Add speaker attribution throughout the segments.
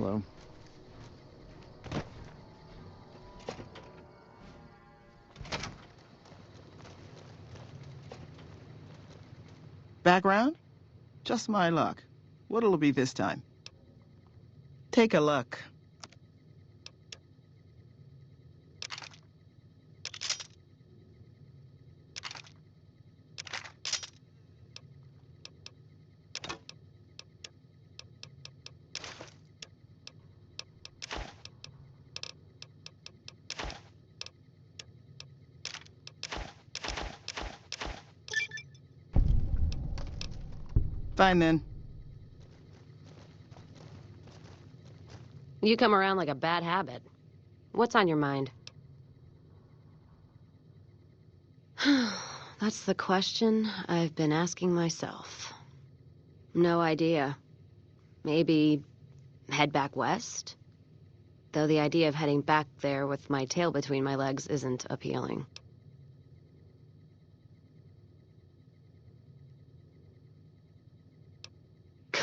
Speaker 1: slow.
Speaker 2: Background? Just my luck. What'll it be this time? Take a look. Fine then.
Speaker 3: You come around like a bad habit. What's on your mind? That's the question I've been asking myself. No idea. Maybe head back west? Though the idea of heading back there with my tail between my legs isn't appealing.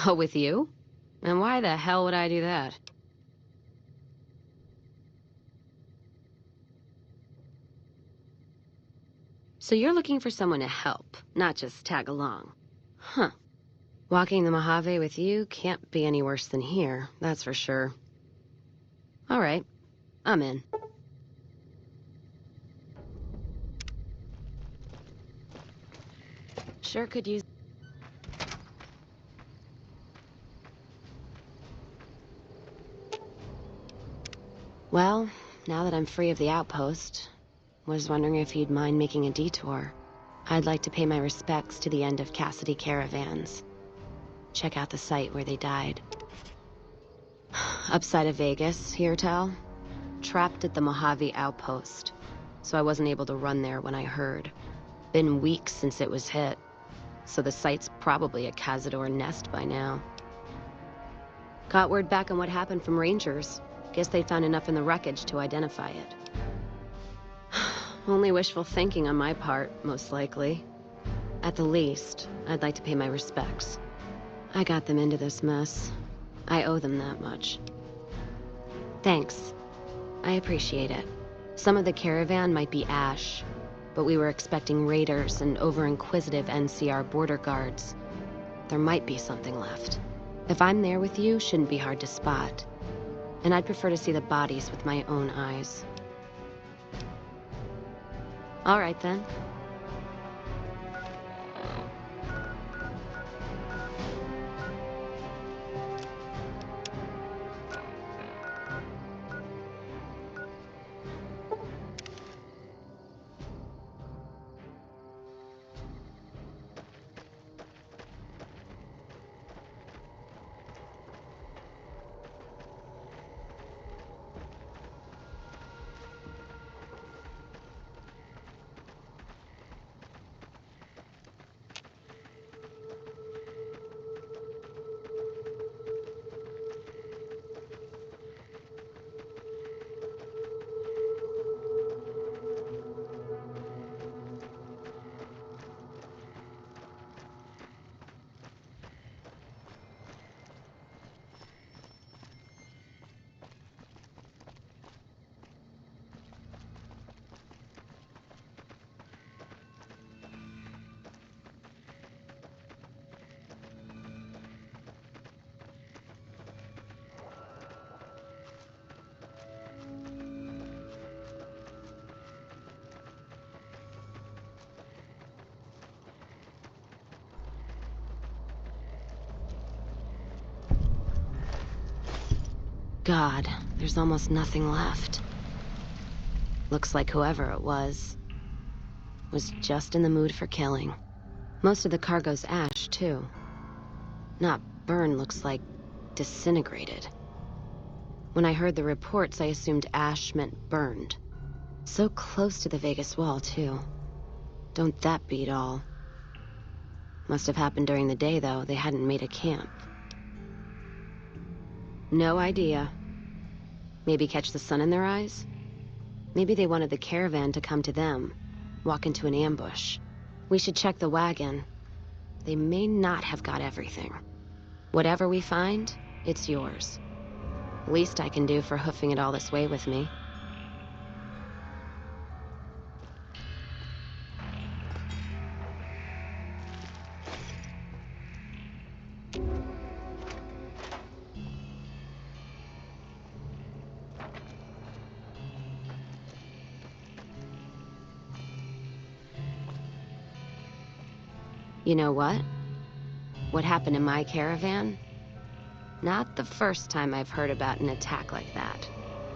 Speaker 3: Go with you? And why the hell would I do that? So you're looking for someone to help, not just tag along. Huh. Walking the Mojave with you can't be any worse than here, that's for sure. All right, I'm in. Sure could use... Well, now that I'm free of the outpost, was wondering if you'd mind making a detour. I'd like to pay my respects to the end of Cassidy caravans. Check out the site where they died. Upside of Vegas, hear tell? Trapped at the Mojave outpost, so I wasn't able to run there when I heard. Been weeks since it was hit, so the site's probably a Cazador nest by now. Got word back on what happened from Rangers. Guess they found enough in the wreckage to identify it. Only wishful thinking on my part, most likely. At the least, I'd like to pay my respects. I got them into this mess. I owe them that much. Thanks. I appreciate it. Some of the caravan might be ash, but we were expecting raiders and over-inquisitive NCR border guards. There might be something left. If I'm there with you, shouldn't be hard to spot. And I'd prefer to see the bodies with my own eyes. All right, then. God, there's almost nothing left. Looks like whoever it was just in the mood for killing. Most of the cargo's ash, too. Not burned, looks like disintegrated. When I heard the reports, I assumed ash meant burned. So close to the Vegas wall, too. Don't that beat all? Must have happened during the day, though. They hadn't made a camp. No idea. Maybe catch the sun in their eyes? Maybe they wanted the caravan to come to them, walk into an ambush. We should check the wagon. They may not have got everything. Whatever we find, it's yours. Least I can do for hoofing it all this way with me. You know what? What happened in my caravan? Not the first time I've heard about an attack like that.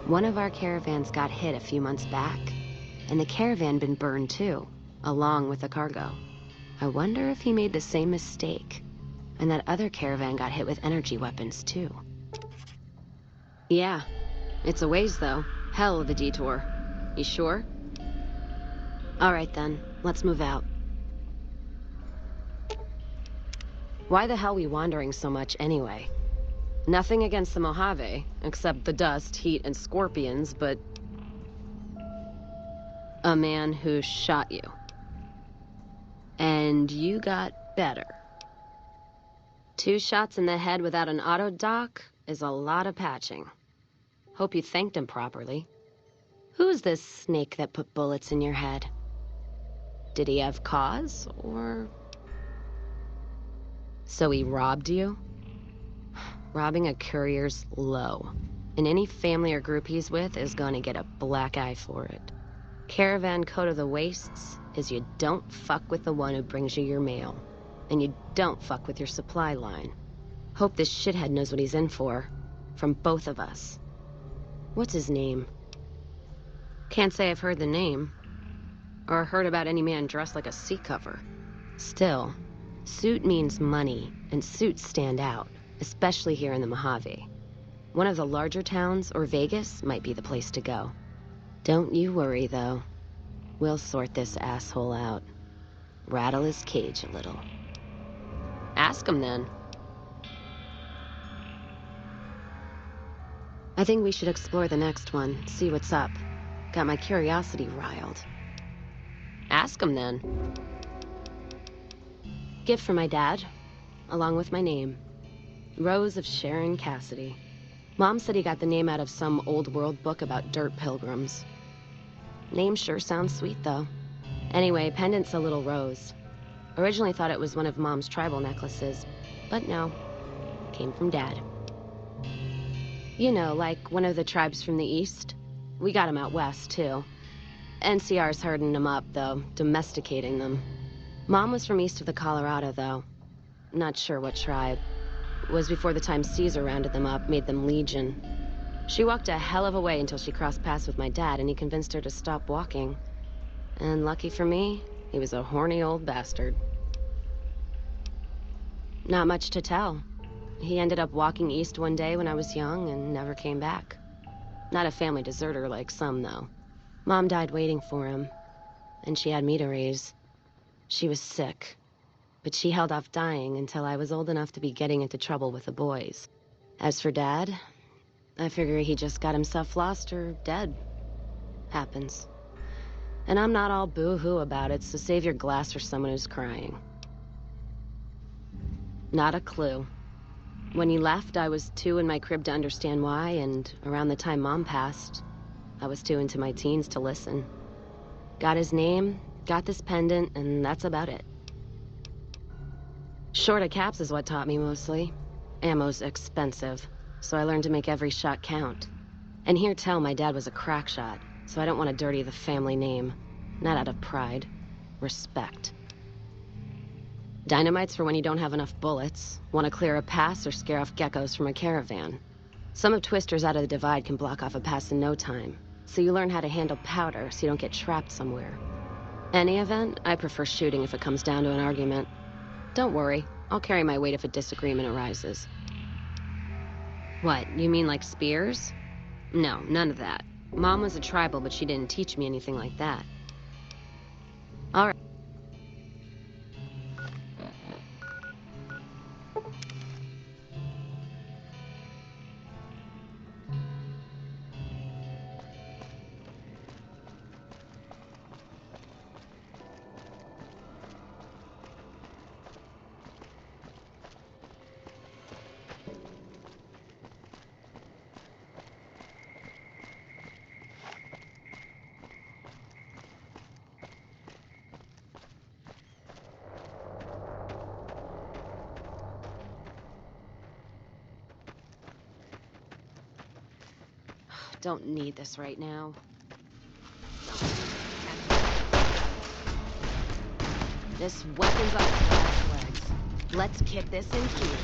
Speaker 3: One of our caravans got hit a few months back, and the caravan been burned too, along with the cargo. I wonder if he made the same mistake, and that other caravan got hit with energy weapons too. Yeah, it's a ways though. Hell of a detour. You sure? All right then, let's move out. Why the hell we wandering so much anyway? Nothing against the Mojave, except the dust, heat, and scorpions, but... a man who shot you. And you got better. 2 shots in the head without an auto doc is a lot of patching. Hope you thanked him properly. Who's this snake that put bullets in your head? Did he have cause, or... So he robbed you? Robbing a courier's low. And any family or group he's with is gonna get a black eye for it. Caravan code of the wastes is you don't fuck with the one who brings you your mail. And you don't fuck with your supply line. Hope this shithead knows what he's in for. From both of us. What's his name? Can't say I've heard the name. Or heard about any man dressed like a seat cover. Still, suit means money, and suits stand out. Especially here in the Mojave. One of the larger towns, or Vegas, might be the place to go. Don't you worry, though. We'll sort this asshole out. Rattle his cage a little. Ask him, then. I think we should explore the next one, see what's up. Got my curiosity riled. Ask him, then. Gift for my dad, along with my name. Rose of Sharon Cassidy. Mom said he got the name out of some old world book about dirt pilgrims. Name sure sounds sweet, though. Anyway, pendant's a little rose. Originally thought it was one of Mom's tribal necklaces, but no. Came from Dad. You know, like one of the tribes from the east. We got 'em out west, too. NCR's herding them up, though, domesticating them. Mom was from east of the Colorado, though. Not sure what tribe. Was before the time Caesar rounded them up, made them legion. She walked a hell of a way until she crossed paths with my dad, and he convinced her to stop walking. And lucky for me, he was a horny old bastard. Not much to tell. He ended up walking east one day when I was young and never came back. Not a family deserter like some, though. Mom died waiting for him, and she had me to raise. She was sick. But she held off dying until I was old enough to be getting into trouble with the boys. As for Dad, I figure he just got himself lost or dead. Happens. And I'm not all boo-hoo about it, so save your glass for someone who's crying. Not a clue. When he left, I was 2 in my crib to understand why, and around the time Mom passed, I was 2 into my teens to listen. Got his name, got this pendant, and that's about it. Short of caps is what taught me mostly. Ammo's expensive, so I learned to make every shot count. And hear tell my dad was a crack shot, so I don't want to dirty the family name. Not out of pride. Respect. Dynamite's for when you don't have enough bullets, want to clear a pass or scare off geckos from a caravan. Some of Twister's out of the divide can block off a pass in no time, so you learn how to handle powder so you don't get trapped somewhere. Any event, I prefer shooting if it comes down to an argument. Don't worry, I'll carry my weight if a disagreement arises. What, you mean like spears? No, none of that. Mom was a tribal, but she didn't teach me anything like that. All right. Don't need this right now. This weapon's on its last legs. Let's kick this in gear.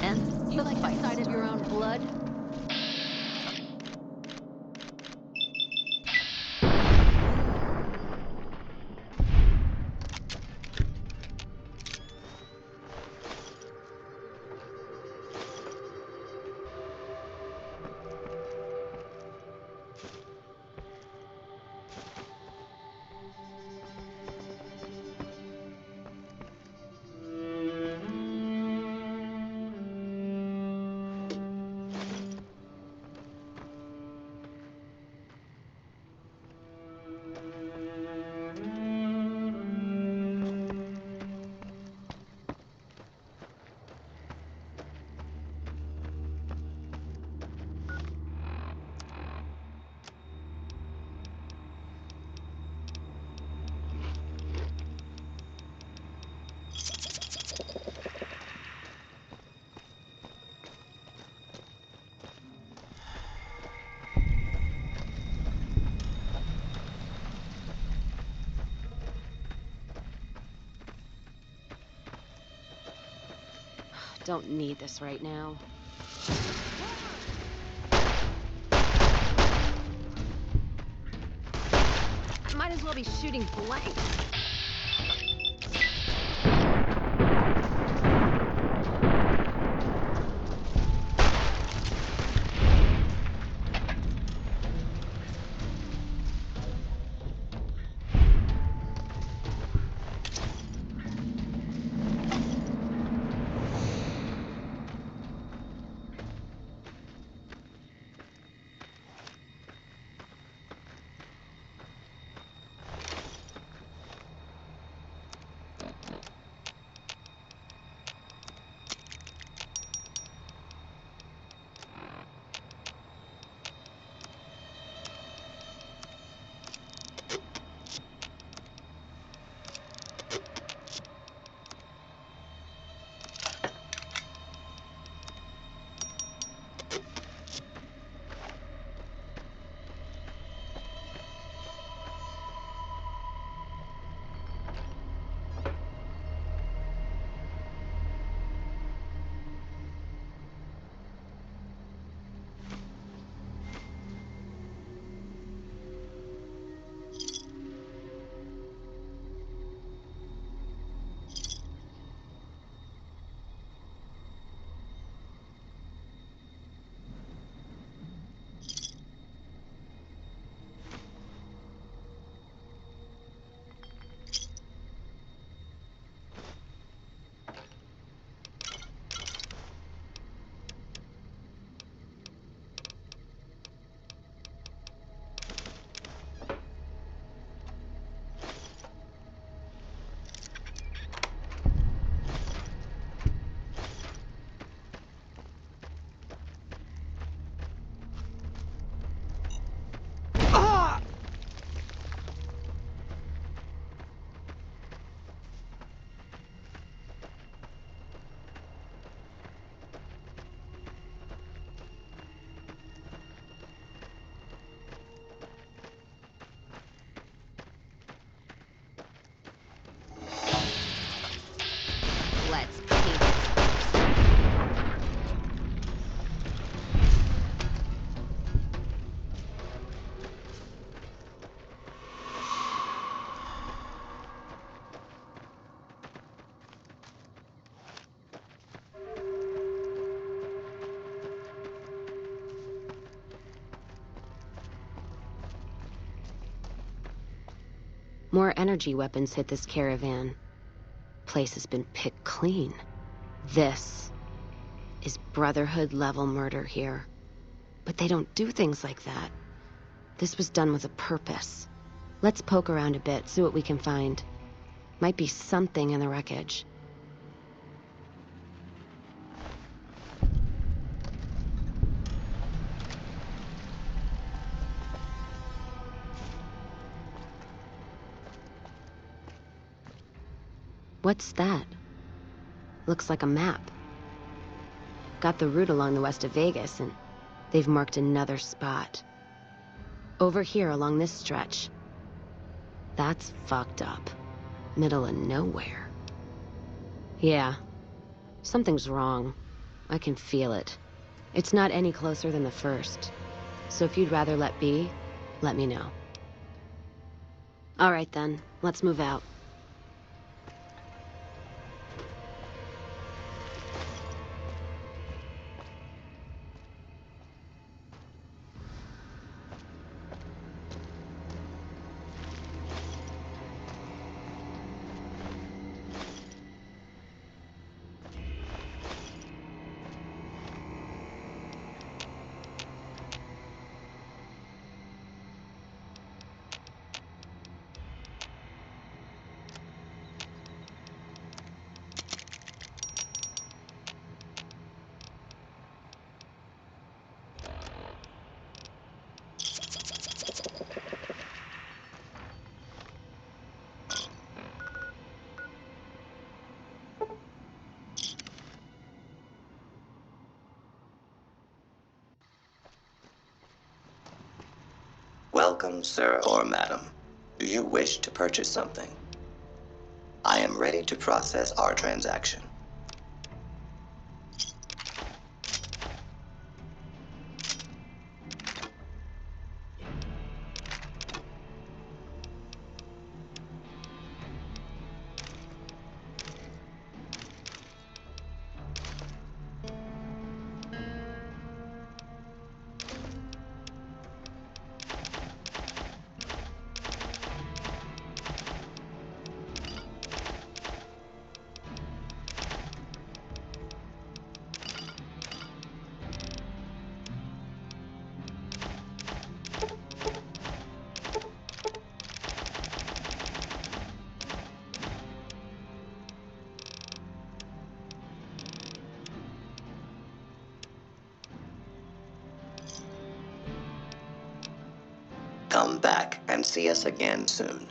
Speaker 3: And you like the sight of your own blood? Don't need this right now. Might as well be shooting blanks. More energy weapons hit this caravan. Place has been picked clean. This is Brotherhood-level murder here. But they don't do things like that. This was done with a purpose. Let's poke around a bit, see what we can find. Might be something in the wreckage. What's that? Looks like a map. Got the route along the west of Vegas, and they've marked another spot. Over here along this stretch. That's fucked up. Middle of nowhere. Yeah. Something's wrong. I can feel it. It's not any closer than the first. So if you'd rather let be, let me know. All right then, let's move out.
Speaker 1: Welcome, sir or madam. Do you wish to purchase something? I am ready to process our transaction. Come back and see us again soon.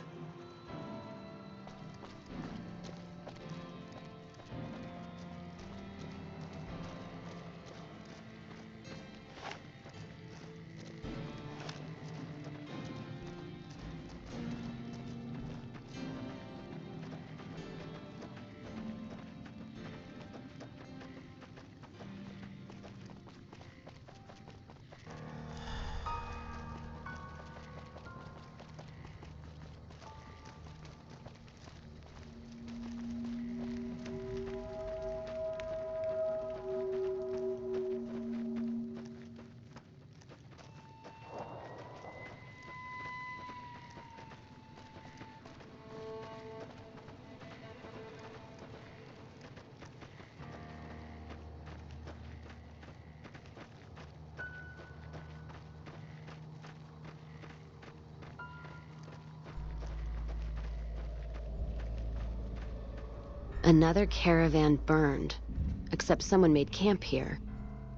Speaker 3: Another caravan burned, except someone made camp here,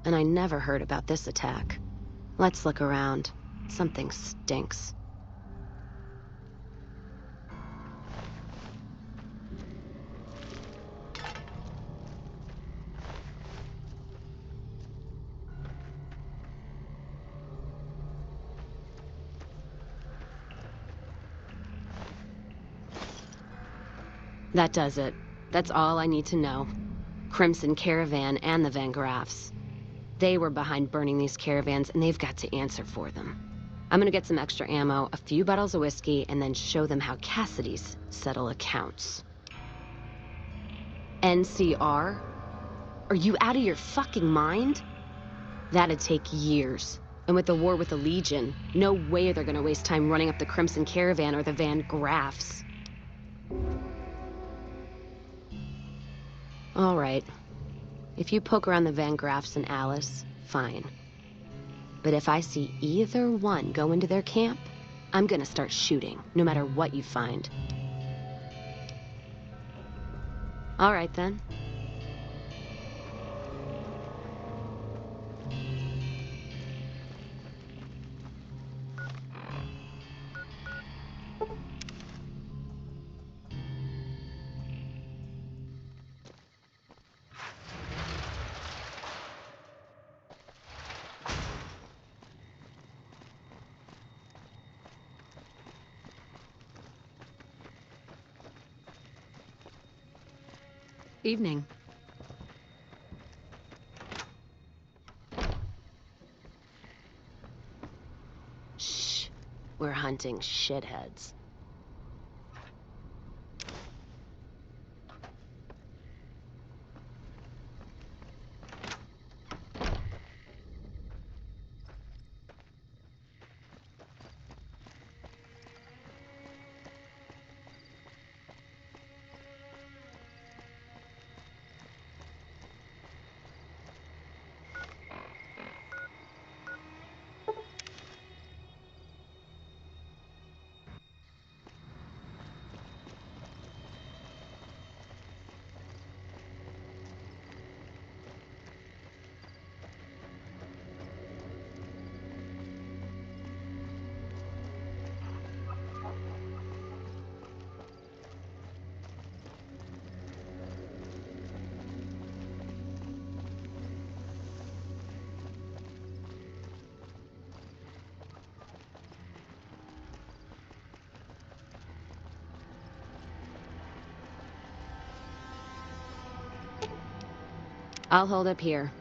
Speaker 3: and I never heard about this attack. Let's look around. Something stinks. That does it. That's all I need to know. Crimson Caravan and the Van Graffs. They were behind burning these caravans, and they've got to answer for them. I'm gonna get some extra ammo, a few bottles of whiskey, and then show them how Cassidy's settle accounts. NCR? Are you out of your fucking mind? That'd take years. And with the war with the Legion, no way they're gonna waste time running up the Crimson Caravan or the Van Graffs. All right. If you poke around the Van Graffs and Alice, fine. But if I see either one go into their camp, I'm gonna start shooting, no matter what you find. All right, then. Evening. Shh. We're hunting shitheads. I'll hold up here.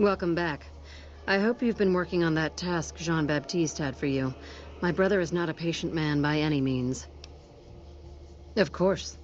Speaker 3: Welcome back. I hope you've been working on that task Jean-Baptiste had for you. My brother is not a patient man by any means. Of course.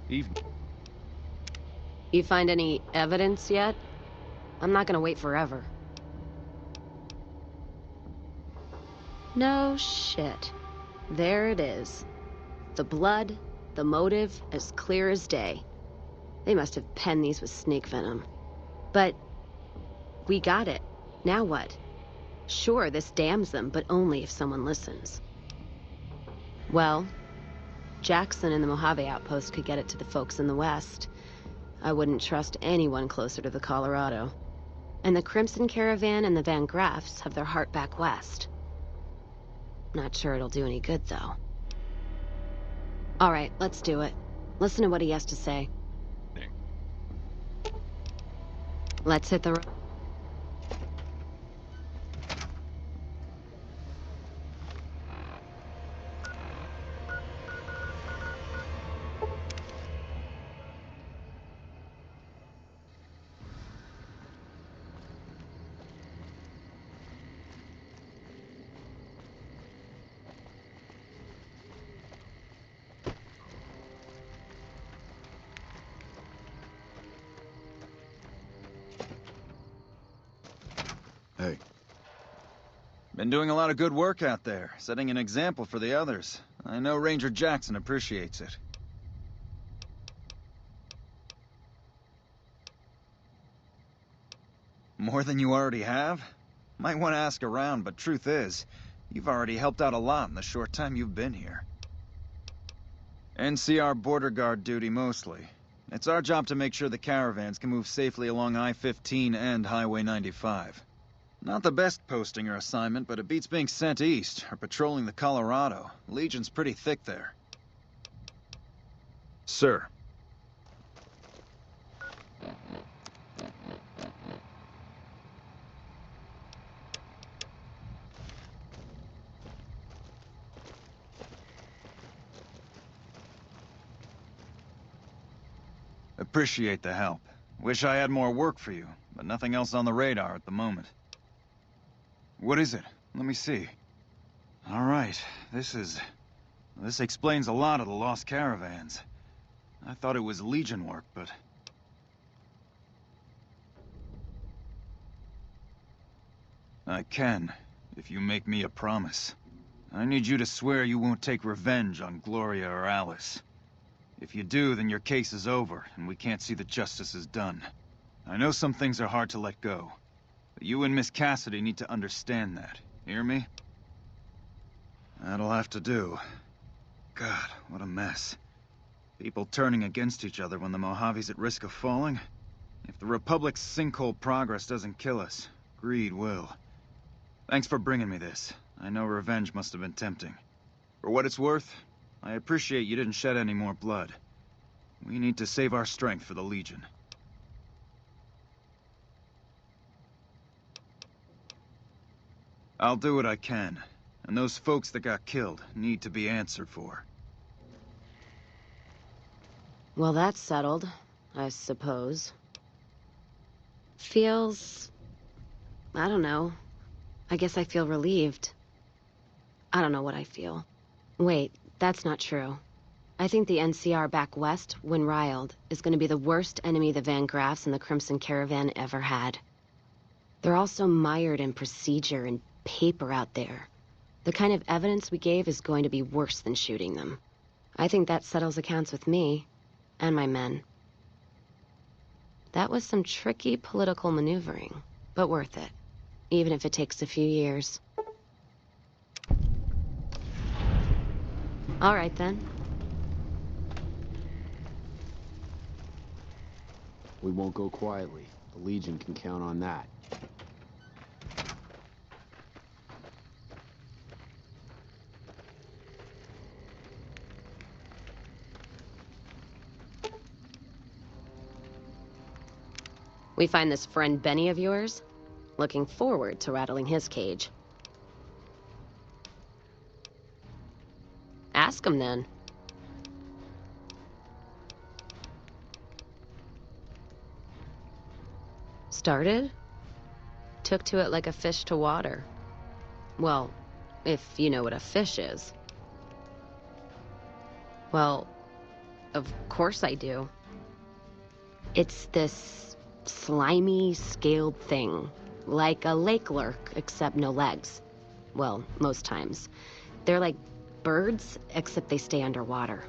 Speaker 4: Evening.
Speaker 3: You find any evidence yet? I'm not gonna wait forever. No shit. There it is. The blood, the motive, as clear as day. They must have penned these with snake venom. But we got it. Now what? Sure, this damns them, but only if someone listens. Well, Jackson and the Mojave outpost could get it to the folks in the West. I wouldn't trust anyone closer to the Colorado. And the Crimson Caravan and the Van Graffs have their heart back west. Not sure it'll do any good, though. All right, let's do it. Listen to what he has to say. Let's hit the road.
Speaker 4: Hey. Been doing a lot of good work out there, setting an example for the others. I know Ranger Jackson appreciates it. More than you already have? Might want to ask around, but truth is, you've already helped out a lot in the short time you've been here. NCR border guard duty mostly. It's our job to make sure the caravans can move safely along I-15 and Highway 95. Not the best posting or assignment, but it beats being sent east, or patrolling the Colorado. Legion's pretty thick there. Sir. Appreciate the help. Wish I had more work for you, but nothing else on the radar at the moment. What is it? Let me see. All right, this explains a lot of the lost caravans. I thought it was Legion work, but... I can, if you make me a promise. I need you to swear you won't take revenge on Gloria or Alice. If you do, then your case is over, and we can't see that justice is done. I know some things are hard to let go, but you and Miss Cassidy need to understand that. Hear me? That'll have to do. God, what a mess. People turning against each other when the Mojave's at risk of falling? If the Republic's sinkhole progress doesn't kill us, greed will. Thanks for bringing me this. I know revenge must have been tempting. For what it's worth, I appreciate you didn't shed any more blood. We need to save our strength for the Legion. I'll do what I can. And those folks that got killed need to be answered for.
Speaker 3: Well, that's settled, I suppose. Feels... I don't know. I guess I feel relieved. I don't know what I feel. Wait, that's not true. I think the NCR back west, when riled, is going to be the worst enemy the Van Graffs and the Crimson Caravan ever had. They're all so mired in procedure and paper out there. The kind of evidence we gave is going to be worse than shooting them. I think that settles accounts with me, and my men. That was some tricky political maneuvering, but worth it, even if it takes a few years. All right, then.
Speaker 5: We won't go quietly. The Legion can count on that.
Speaker 3: We find this friend Benny of yours? Looking forward to rattling his cage. Ask him then. Started? Took to it like a fish to water. Well, if you know what a fish is. Well, of course I do. It's this slimy, scaled thing. Like a lake lurk, except no legs. Well, most times. They're like birds, except they stay underwater.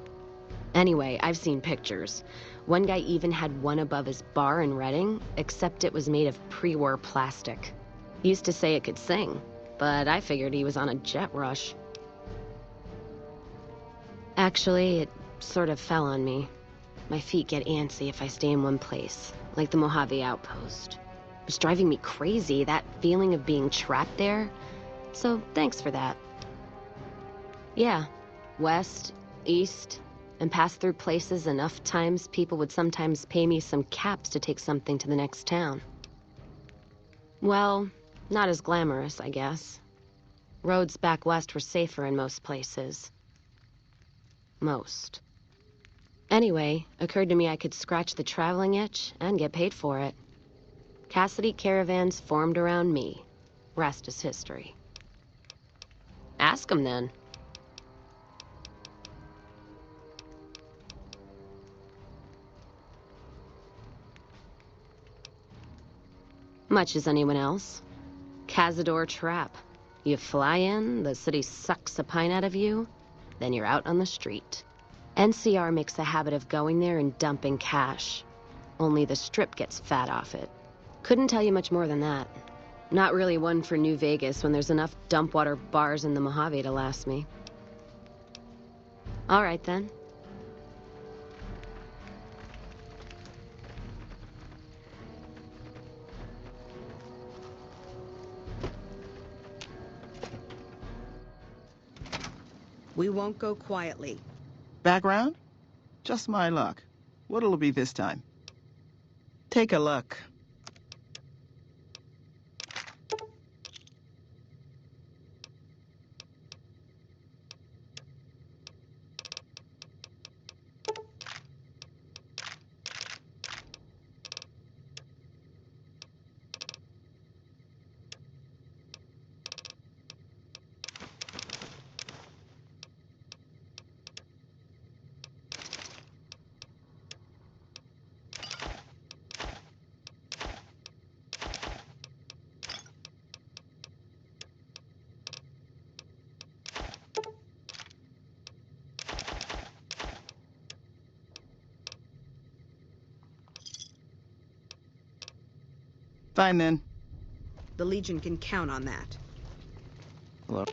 Speaker 3: Anyway, I've seen pictures. One guy even had one above his bar in Reading, except it was made of pre-war plastic. He used to say it could sing, but I figured he was on a jet rush. Actually, it sort of fell on me. My feet get antsy if I stay in one place, like the Mojave outpost. It was driving me crazy, that feeling of being trapped there. So thanks for that. Yeah, west, east, and pass through places enough times people would sometimes pay me some caps to take something to the next town. Well, not as glamorous, I guess. Roads back west were safer in most places. Most. Anyway, occurred to me I could scratch the traveling itch and get paid for it. Cassidy caravans formed around me. Rest is history. Ask him then. Much as anyone else. Cazador trap. You fly in, the city sucks a pint out of you, then you're out on the street. NCR makes a habit of going there and dumping cash. Only the Strip gets fat off it. Couldn't tell you much more than that. Not really one for New Vegas when there's enough dump water bars in the Mojave to last me. All right, then.
Speaker 6: We won't go quietly.
Speaker 2: Background? Just my luck. What'll it be this time? Take a look. Fine then.
Speaker 6: The Legion can count on that.
Speaker 2: Hello?